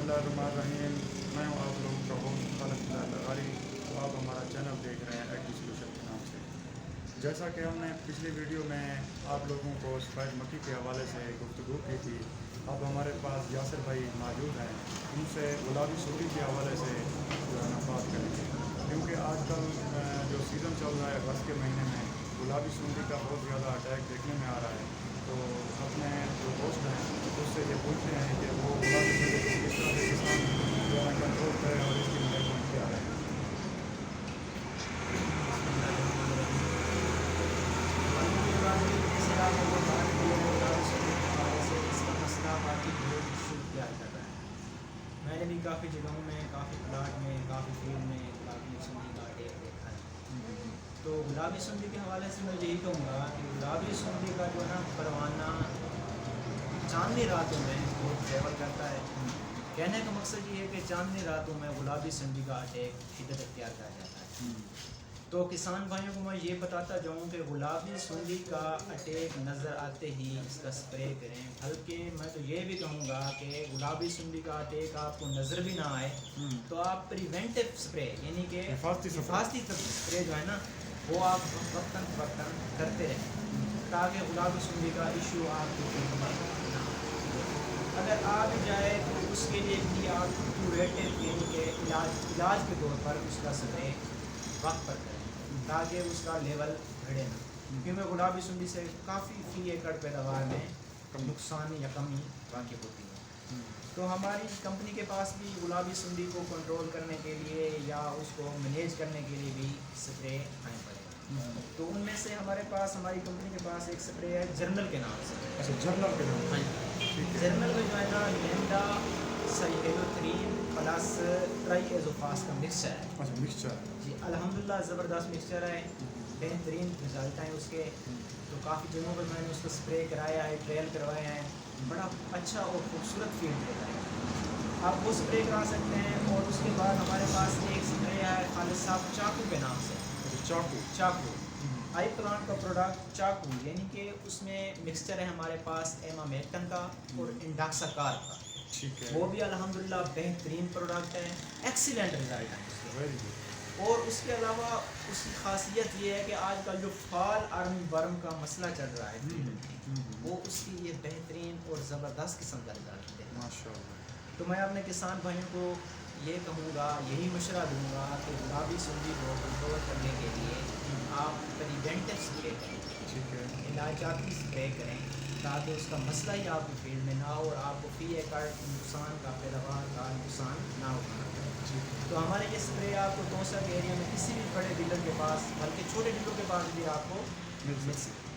बिस्मिल्लाहिर्रहमानिर्रहीम। मैं हूँ आप लोगों का होस्ट खालिद लगारी। तो आप हमारा चैनल देख रहे हैं एग्री सोल्यूशन के नाम से। जैसा कि हमने पिछली वीडियो में आप लोगों को सफ़ेद मक्खी के हवाले से गुफ्तगू की थी, अब हमारे पास यासिर भाई मौजूद हैं। उनसे गुलाबी सुंडी के हवाले से जो है ना बात करेंगे, क्योंकि आजकल जो सीज़न चल रहा है अगस्त के महीने में गुलाबी सुंडी का बहुत ज़्यादा अटैक देखने में आ रहा है। तो अपने जो दोस्त हैं उससे ये पूछते हैं कि वो गुलाबी सुंडी को किस तरह से किसान जो है कंट्रोल करें और इसकी मैनेजमेंट क्या है। जैसे आप लोगों ने बात की है गुलाबी सुंडी के हवाले से, इसका मसला बाकी बहुत इशू तैयार कर रहा है। मैंने भी काफ़ी जगहों में, काफ़ी प्लाट में, काफ़ी फील्ड में गुलाबी सुंडी का अटैक देखा है। तो गुलाबी सुंडी के हवाले से मैं यही कहूँगा कि गुलाबी सुंडी का जो है ना परवाना चांदनी रातों में वो ट्रैवल करता है। कहने का मकसद ये है कि चांदनी रातों में गुलाबी सुंडी का अटैक शिद्दत अख्तियार कर जाता है। तो किसान भाइयों को मैं ये बताता जाऊँ कि गुलाबी सुंडी का अटैक नज़र आते ही इसका स्प्रे करें। बल्कि मैं तो ये भी कहूँगा कि गुलाबी सुंडी का अटैक आपको नज़र भी ना आए तो आप प्रिवेंटिव स्प्रे यानी कि हिफाजती स्प्रे जो है ना वो आप वक्तन फ़वक्तन करते रहें, ताकि गुलाबी सुंडी का इशू आपके फील्ड में ना हो। अगर आ भी जाए तो उसके लिए भी आप क्यूरेटिव यानी कि इलाज के तौर पर उसका स्प्रे वक्त पर करें ताकि उसका लेवल बढ़े ना, क्योंकि गुलाबी सुंडी से काफ़ी फी एकड़ पैदावार में नुकसान या कमी वाक़ई होती है। तो हमारी कंपनी के पास भी गुलाबी सुंडी को कंट्रोल करने के लिए या उसको मैनेज करने के लिए भी स्प्रे आए पड़े। तो उनमें से हमारे पास, हमारी कंपनी के पास एक स्प्रे है जर्नल के नाम से। अच्छा, जर्नल के नाम। हाँ जी, जर्नल में जो है ना लेंडा साइक्लोथ्रीन प्लस ट्राइएज़ोफास का मिक्सचर है। अच्छा, मिक्सचर जी अल्हम्दुलिल्लाह ज़बरदस्त मिक्सचर है, बेहतरीन रिजल्ट हैं उसके। तो काफ़ी जगहों पर मैंने उसको स्प्रे कराया है, ट्रायल करवाए हैं, बड़ा अच्छा और खूबसूरत फील देता है। आप वो स्प्रे करा सकते हैं। और उसके बाद हमारे पास एक स्प्रे है खालिद साहब चाकू के नाम से। चाकू आई प्लांट का प्रोडक्ट चाकू, यानी कि उसमें मिक्सचर है हमारे पास एमामेक्टन का और इंडाक्साकार का। ठीक है। वो भी अल्हम्दुलिल्लाह बेहतरीन प्रोडक्ट है, एक्सीलेंट रिजल्ट है उसके। Very good. और उसके अलावा उसकी खासियत ये है कि आजकल जो फॉल आर्म वर्म का मसला चल रहा है वो उसकी ये बेहतरीन और ज़बरदस्त किस्म का रिजल्ट है माशाअल्लाह। तो मैं अपने किसान भाइयों को ये कहूँगा, यही मशवरा दूँगा कि गुलाबी सुंडी को कंट्रोल करने के लिए आप प्रिवेंटिव स्प्रे करें, ठीक है। इलाजाती स्प्रे करें, ताकि उसका मसला ही आपके फील्ड में ना हो और आपको फी एकड़ नुकसान का, पैदावार का नुकसान ना उठाना पड़े। तो हमारे ये स्प्रे आपको 64 एरिया में किसी भी बड़े डीलर के पास, बल्कि छोटे डीलरों के पास भी आपको मिल सकते हैं।